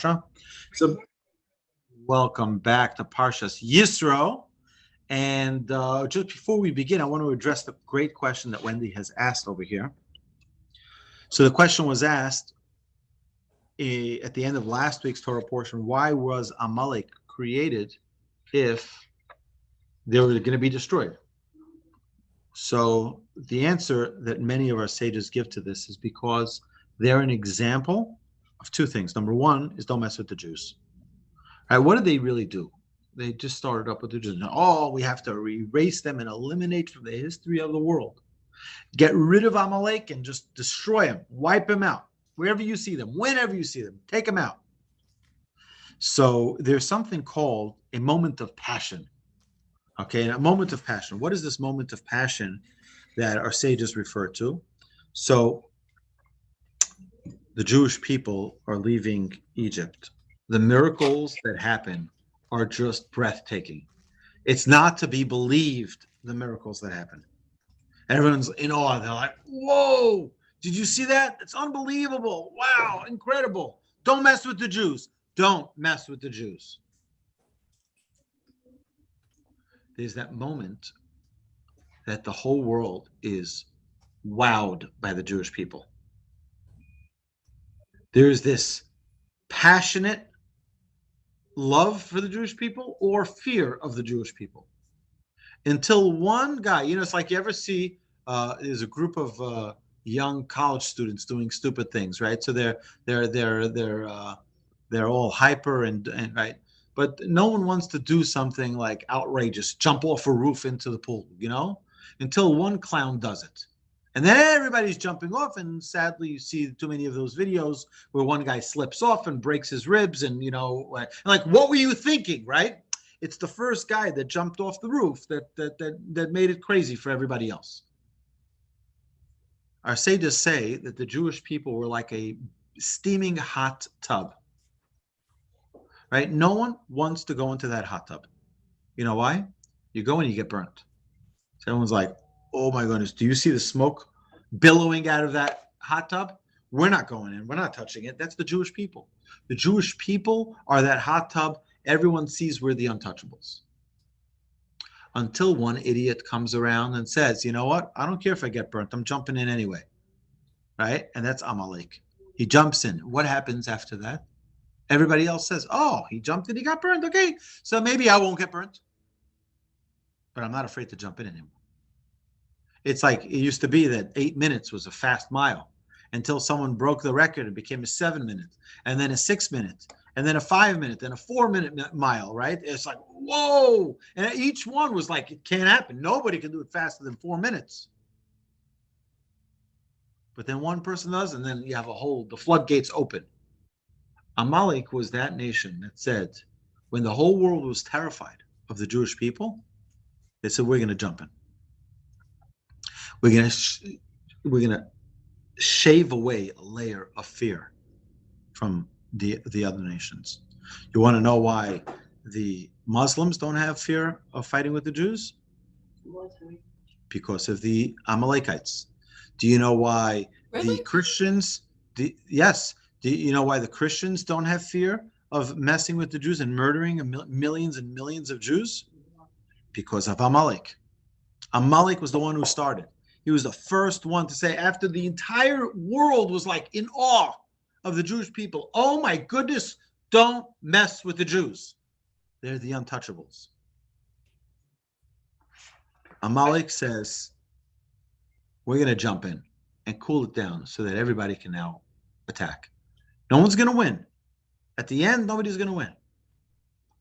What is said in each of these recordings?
Parsha. So welcome back to Parshas Yisro. And just before we begin, I want to address the great question that Wendy has asked over here. So the question was asked at the end of last week's Torah portion, why was Amalek created if they were going to be destroyed? So the answer that many of our sages give to this is because they're an example of two things. Number one is don't mess with the Jews. All right, what did they really do? They just started up with the Jews. Oh, we have to erase them and eliminate from the history of the world. Get rid of Amalek and just destroy them, wipe them out. Wherever you see them, whenever you see them, take them out. So there's something called a moment of passion. Okay, a moment of passion. What is this moment of passion that our sages refer to? So the Jewish people are leaving Egypt. The miracles that happen are just breathtaking. It's not to be believed, the miracles that happen. Everyone's in awe. They're like, whoa, did you see that? It's unbelievable. Wow, incredible. Don't mess with the Jews. Don't mess with the Jews. There's that moment that the whole world is wowed by the Jewish people. There's this passionate love for the Jewish people or fear of the Jewish people. Until one guy, it's like you ever see, there's a group of young college students doing stupid things, right? So they're all hyper and right, but no one wants to do something like outrageous, jump off a roof into the pool, until one clown does it. And then everybody's jumping off, and sadly, you see too many of those videos where one guy slips off and breaks his ribs, and like, what were you thinking, right? It's the first guy that jumped off the roof that made it crazy for everybody else. Our sages say that the Jewish people were like a steaming hot tub, right? No one wants to go into that hot tub. You know why? You go and you get burnt. So everyone's like, oh my goodness, do you see the smoke billowing out of that hot tub? We're not going in. We're not touching it. That's the Jewish people. The Jewish people are that hot tub. Everyone sees we're the untouchables. Until one idiot comes around and says, you know what? I don't care if I get burnt. I'm jumping in anyway. Right? And that's Amalek. He jumps in. What happens after that? Everybody else says, oh, he jumped in, he got burnt. Okay, so maybe I won't get burnt. But I'm not afraid to jump in anymore. It's like it used to be that 8 minutes was a fast mile until someone broke the record and became a 7 minute, and then a 6 minute, and then a 5 minute, and a 4 minute mile, right? It's like, whoa. And each one was like, it can't happen. Nobody can do it faster than 4 minutes. But then one person does, and then you have the floodgates open. Amalek was that nation that said, when the whole world was terrified of the Jewish people, they said, we're going to jump in. We're going to shave away a layer of fear from the other nations. You want to know why the Muslims don't have fear of fighting with the Jews? Because of the Amalekites. Do you know why the Christians? Yes. Do you know why the Christians don't have fear of messing with the Jews and murdering millions and millions of Jews? Because of Amalek. Amalek was the one who started. He was the first one to say, after the entire world was like in awe of the Jewish people, oh my goodness, don't mess with the Jews. They're the untouchables. Amalek says, we're going to jump in and cool it down so that everybody can now attack. No one's going to win. At the end, nobody's going to win.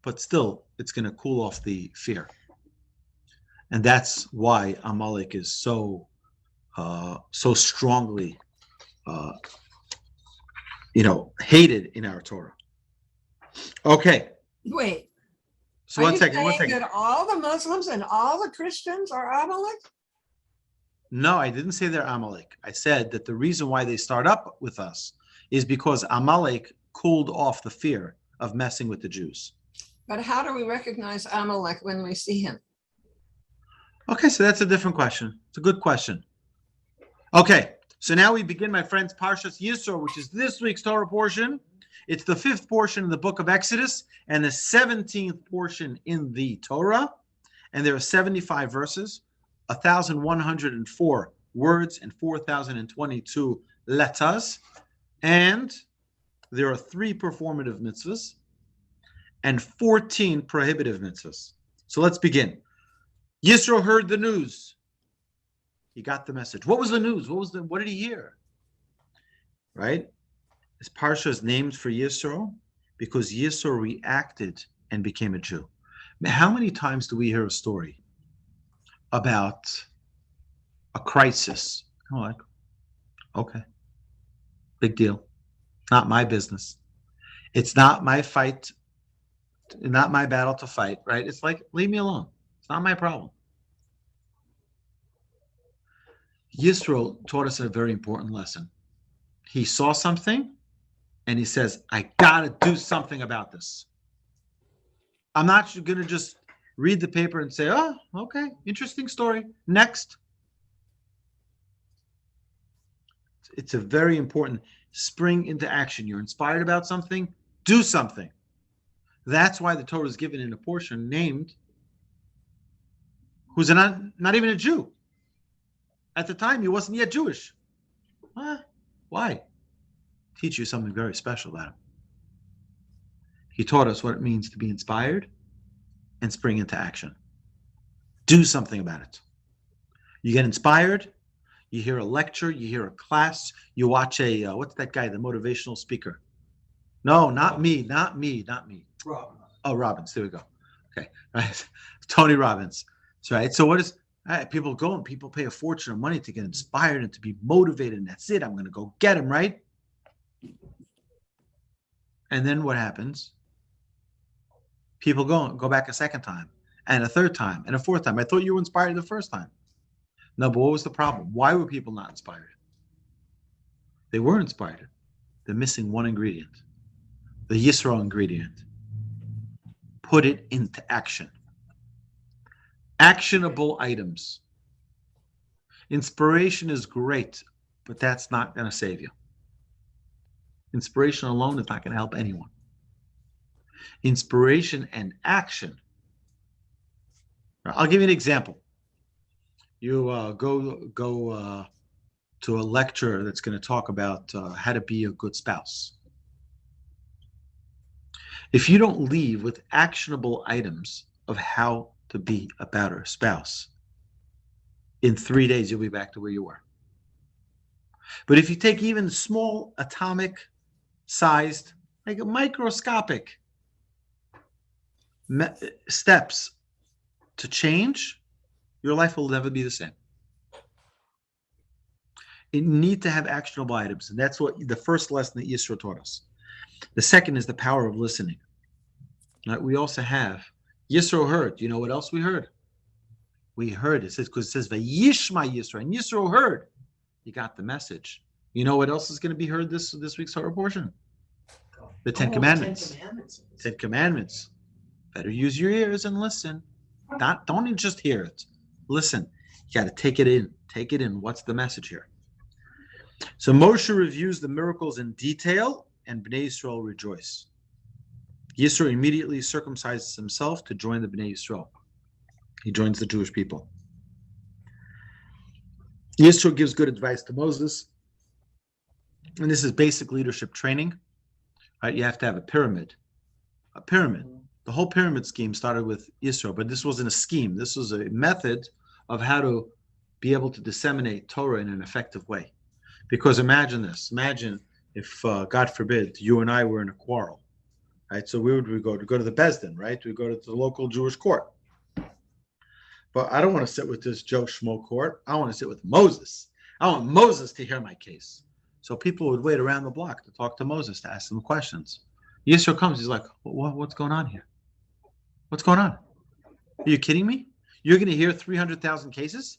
But still, it's going to cool off the fear. And that's why Amalek is so strongly, hated in our Torah. Okay. Wait. So one second. That all the Muslims and all the Christians are Amalek? No, I didn't say they're Amalek. I said that the reason why they start up with us is because Amalek cooled off the fear of messing with the Jews. But how do we recognize Amalek when we see him? Okay, so that's a different question. It's a good question. Okay, So now we begin, my friends, Parshas Yisro, which is this week's Torah portion. It's the 5th portion in the book of Exodus and the 17th portion in the Torah. And there are 75 verses, 1,104 words, and 4,022 letters. And there are 3 performative mitzvahs and 14 prohibitive mitzvahs. So let's begin. Yisro heard the news. He got the message. What was the news? What did he hear? Right? This parsha is named for Yisro because Yisro reacted and became a Jew. How many times do we hear a story about a crisis? Oh, like, okay, big deal. Not my business. It's not my fight, not my battle to fight, right? It's like, leave me alone. It's not my problem. Yisro taught us a very important lesson. He saw something and he says, I gotta do something about this. I'm not going to just read the paper and say, oh, okay, interesting story. Next. It's a very important spring into action. You're inspired about something, do something. That's why the Torah is given in a portion named who's not even a Jew. At the time, he wasn't yet Jewish. Why? Teach you something very special about him. He taught us what it means to be inspired and spring into action. Do something about it. You get inspired, you hear a lecture, you hear a class, you watch what's that guy, the motivational speaker? No, not me. Robbins. Oh, Robbins, there we go. Okay, right. Tony Robbins. That's right. So what is, people go and people pay a fortune of money to get inspired and to be motivated, and that's it. I'm going to go get him, right? And then what happens? People go back a second time, and a third time, and a fourth time. I thought you were inspired the first time. No, but what was the problem? Why were people not inspired? They were inspired. They're missing one ingredient, the Yisro ingredient. Put it into action. Actionable items. Inspiration is great, but that's not going to save you. Inspiration alone is not going to help anyone. Inspiration and action. I'll give you an example. You go to a lecture that's going to talk about how to be a good spouse. If you don't leave with actionable items of how to be a better spouse, in 3 days you'll be back to where you were. But if you take even small atomic sized, like a microscopic steps to change, your life will never be the same. You need to have actionable items, and that's what the first lesson that Yisro taught us. The second is the power of listening. Right? We also have Yisro heard. You know what else we heard? We heard it says, because it says Vayishma Yisro, and Yisro heard. You got the message. You know what else is going to be heard this week's Torah portion? The Ten Commandments. 10 Commandments. 10 Commandments. Better use your ears and listen. Don't just hear it. Listen. You got to take it in. Take it in. What's the message here? So Moshe reviews the miracles in detail, and Bnei Yisrael rejoice. Yisro immediately circumcises himself to join the Bnei Yisrael. He joins the Jewish people. Yisro gives good advice to Moses, and this is basic leadership training. Right? You have to have a pyramid. A pyramid. The whole pyramid scheme started with Yisro, but this wasn't a scheme. This was a method of how to be able to disseminate Torah in an effective way. Because imagine this. Imagine if, God forbid, you and I were in a quarrel. Right? So we go to the Beis Din, right? We go to the local Jewish court. But I don't want to sit with this Joe Schmo court. I want to sit with Moses. I want Moses to hear my case. So people would wait around the block to talk to Moses, to ask him questions. Yisro comes. He's like, what's going on here? What's going on? Are you kidding me? You're going to hear 300,000 cases?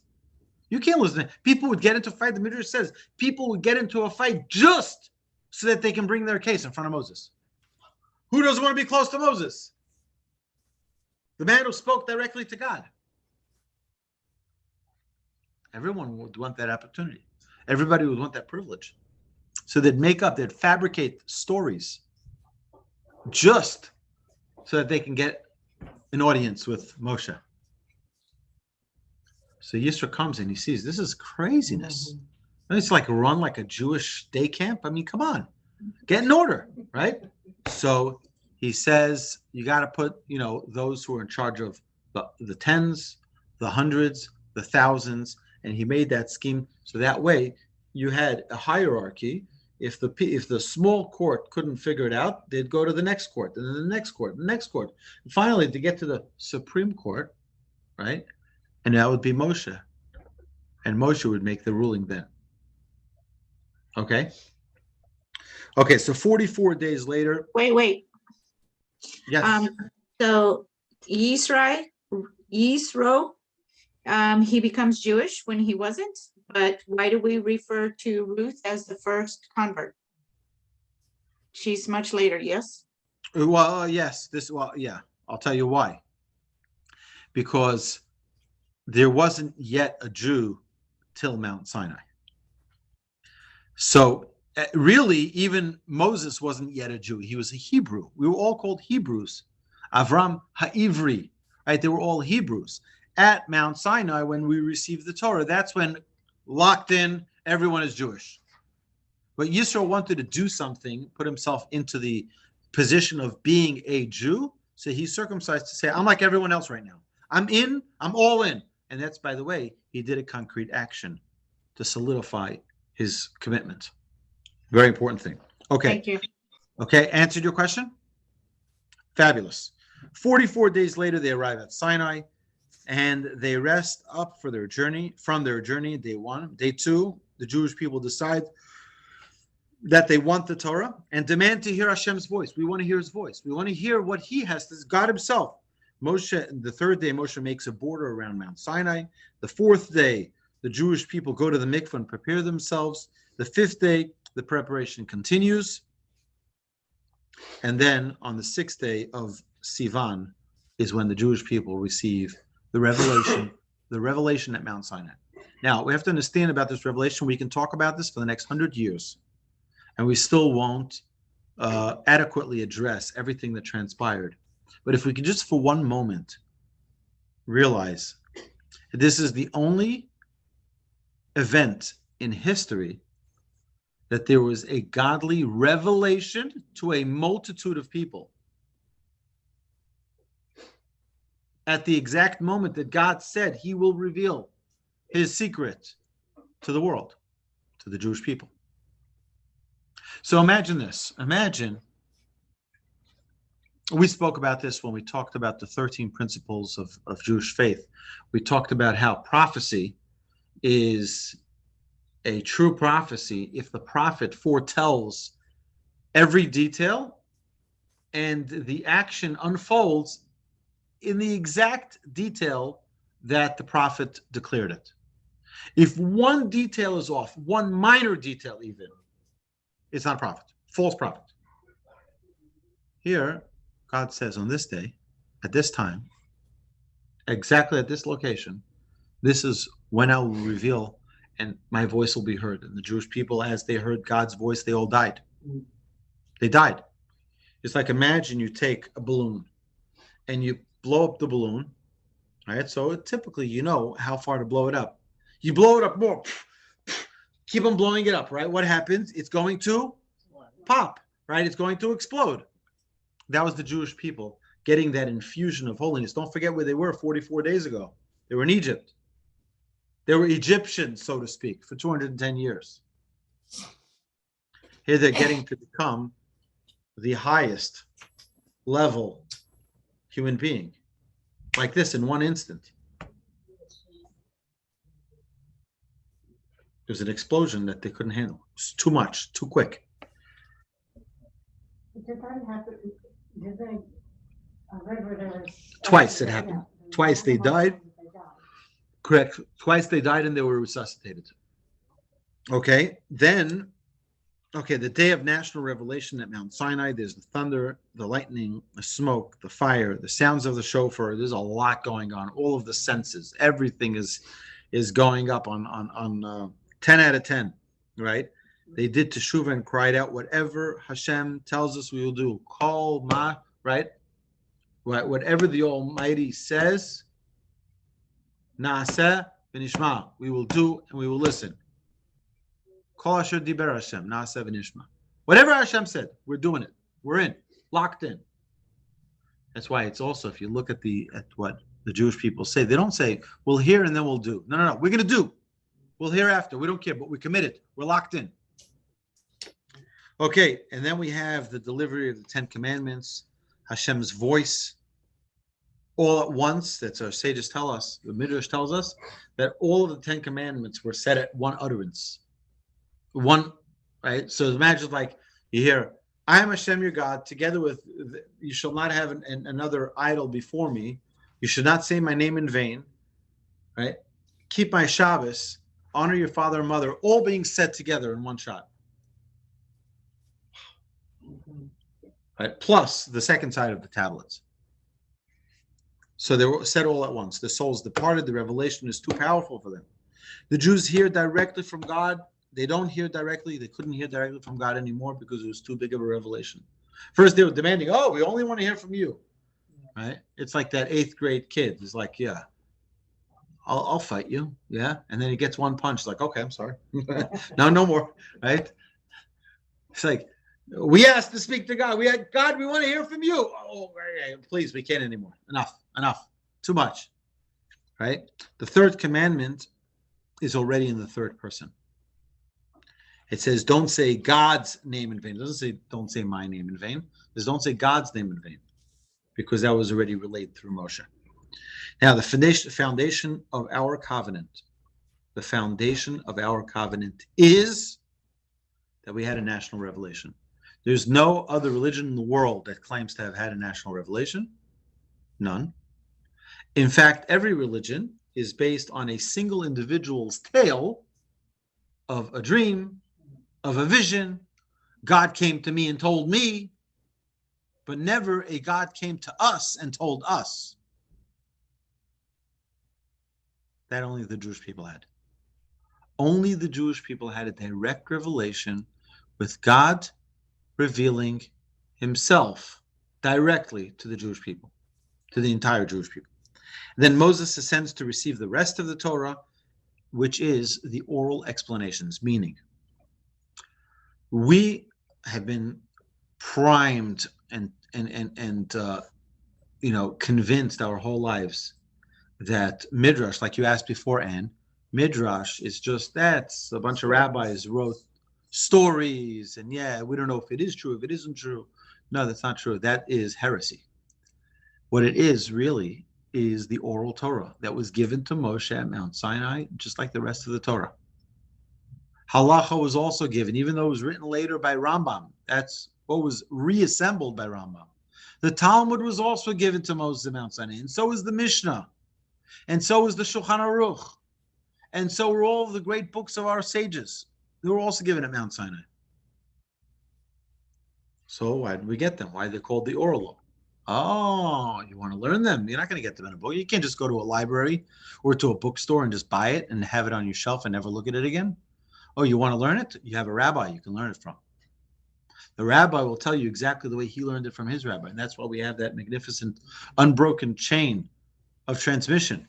You can't listen. People would get into a fight. The Midrash says people would get into a fight just so that they can bring their case in front of Moses. Who doesn't want to be close to Moses? The man who spoke directly to God. Everyone would want that opportunity. Everybody would want that privilege. So they'd fabricate stories just so that they can get an audience with Moshe. So Yisro comes and he sees this is craziness. And it's like run like a Jewish day camp. I mean, come on, get in order, right? So he says you got to put, those who are in charge of the tens, the hundreds, the thousands, and he made that scheme so that way you had a hierarchy. If the small court couldn't figure it out, they'd go to the next court, and then the next court, and the next court, and finally to get to the Supreme Court, right? And that would be Moshe, and Moshe would make the ruling then. Okay. So 44 days later. Wait. Yes. So Yisro, he becomes Jewish when he wasn't. But why do we refer to Ruth as the first convert? She's much later, yes? Well, yes. I'll tell you why. Because there wasn't yet a Jew till Mount Sinai. So really, even Moses wasn't yet a Jew. He was a Hebrew. We were all called Hebrews. Avram Ha'ivri, right? They were all Hebrews. At Mount Sinai, when we received the Torah, that's when locked in, everyone is Jewish. But Yisro wanted to do something, put himself into the position of being a Jew. So he's circumcised to say, I'm like everyone else right now. I'm in, I'm all in. And that's, by the way, he did a concrete action to solidify his commitment. Very important thing. Okay. Thank you. Okay, answered your question? Fabulous. 44 days later, they arrive at Sinai, and they rest up from their journey, day 1. Day 2, the Jewish people decide that they want the Torah and demand to hear Hashem's voice. We want to hear his voice. We want to hear what he has to say, God himself. Moshe, the 3rd day, Moshe makes a border around Mount Sinai. The 4th day, the Jewish people go to the mikvah and prepare themselves. The 5th day, the preparation continues. And then on the 6th day of Sivan is when the Jewish people receive the revelation at Mount Sinai. Now, we have to understand about this revelation. We can talk about this for the next 100 years, and we still won't adequately address everything that transpired. But if we could just for one moment realize that this is the only event in history that there was a godly revelation to a multitude of people at the exact moment that God said he will reveal his secret to the world, to the Jewish people. So imagine this. Imagine, we spoke about this when we talked about the 13 principles of Jewish faith. We talked about how prophecy is a true prophecy if the prophet foretells every detail and the action unfolds in the exact detail that the prophet declared it. If one detail is off, one minor detail even, it's not a prophet, false prophet. Here, God says on this day, at this time, exactly at this location, this is when I will reveal and my voice will be heard. And the Jewish people, as they heard God's voice, they all died. They died. It's like, imagine you take a balloon and you blow up the balloon, right? So typically, you know how far to blow it up. You blow it up more. Keep on blowing it up, right? What happens? It's going to pop, right? It's going to explode. That was the Jewish people getting that infusion of holiness. Don't forget where they were 44 days ago. They were in Egypt. They were Egyptians, so to speak, for 210 years. Here they're getting to become the highest level human being, like this in one instant. There's an explosion that they couldn't handle. It's too much, too quick. Twice it happened. Twice they died. Correct. Twice they died and they were resuscitated. Okay. Then, the day of national revelation at Mount Sinai, there's the thunder, the lightning, the smoke, the fire, the sounds of the shofar. There's a lot going on. All of the senses, everything is going up on 10 out of 10, right? They did teshuvah and cried out, whatever Hashem tells us we will do. Kol ma, right? Whatever the Almighty says, naaseh v'nishma, we will do and we will listen. Kol asher diber Hashem, naaseh v'nishma. Whatever Hashem said, we're doing it. We're in, locked in. That's why it's also, if you look at what the Jewish people say, they don't say, we'll hear and then we'll do. No. We're going to do. We'll hear after. We don't care, but we're committed. We're locked in. Okay, and then we have the delivery of the 10 Commandments, Hashem's voice, all at once. That's our sages tell us, the Midrash tells us, that all of the 10 Commandments were said at one utterance. One, right? So imagine like you hear, I am Hashem your God, together with, you shall not have another idol before me. You should not say my name in vain, right? Keep my Shabbos, honor your father and mother, all being said together in one shot. Right? Plus the second side of the tablets. So they were said all at once. The souls departed. The revelation is too powerful for them. The Jews hear directly from God. They don't hear directly. They couldn't hear directly from God anymore because it was too big of a revelation. First, they were demanding, we only want to hear from you. Right? It's like that 8th grade kid. He's like, yeah, I'll fight you. Yeah. And then he gets one punch. Like, okay, I'm sorry. No more. Right? It's like, we asked to speak to God. God, we want to hear from you. Oh, please, we can't anymore. Enough. Too much. Right? The 3rd commandment is already in the 3rd person. It says, don't say God's name in vain. It doesn't say, don't say my name in vain. It says, don't say God's name in vain, because that was already relayed through Moshe. Now, the foundation of our covenant, is that we had a national revelation. There's no other religion in the world that claims to have had a national revelation. None. In fact, every religion is based on a single individual's tale of a dream, of a vision. God came to me and told me, but never a God came to us and told us. That only the Jewish people had. Only the Jewish people had a direct revelation with God revealing himself directly to the Jewish people, to the entire Jewish people. Then Moses ascends to receive the rest of the Torah, which is the oral explanations, meaning we have been primed and convinced our whole lives that Midrash, like you asked before, Anne, Midrash is just that's a bunch of rabbis wrote stories, and we don't know if it is true, if it isn't true. No, that's not true. That is heresy. What it is really is the oral Torah that was given to Moshe at Mount Sinai, just like the rest of the Torah. Halacha was also given, even though it was written later by Rambam. That's what was reassembled by Rambam. The Talmud was also given to Moses at Mount Sinai, and so is the Mishnah, and so is the Shulchan Aruch, and so were all the great books of our sages. They were also given at Mount Sinai. So why did we get them? Why are they called the oral law? Oh, you want to learn them? You're not going to get them in a book. You can't just go to a library or to a bookstore and just buy it and have it on your shelf and never look at it again. Oh, you want to learn it? You have a rabbi you can learn it from. The rabbi will tell you exactly the way he learned it from his rabbi. And that's why we have that magnificent, unbroken chain of transmission.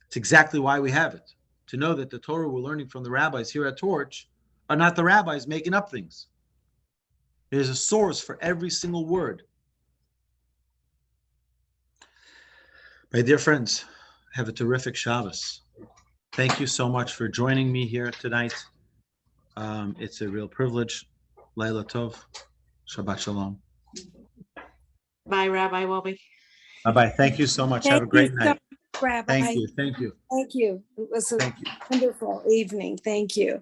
It's exactly why we have it. To know that the Torah we're learning from the rabbis here at Torch are not the rabbis making up things. There's a source for every single word. My dear friends, have a terrific Shabbos. Thank you so much for joining me here tonight. It's a real privilege. Laila Tov. Shabbat Shalom. Bye, Rabbi Wolbe. Bye-bye. Thank you so much. Have a great night. Rabbi. Thank you. Thank you. It was a wonderful evening. Thank you. Bye.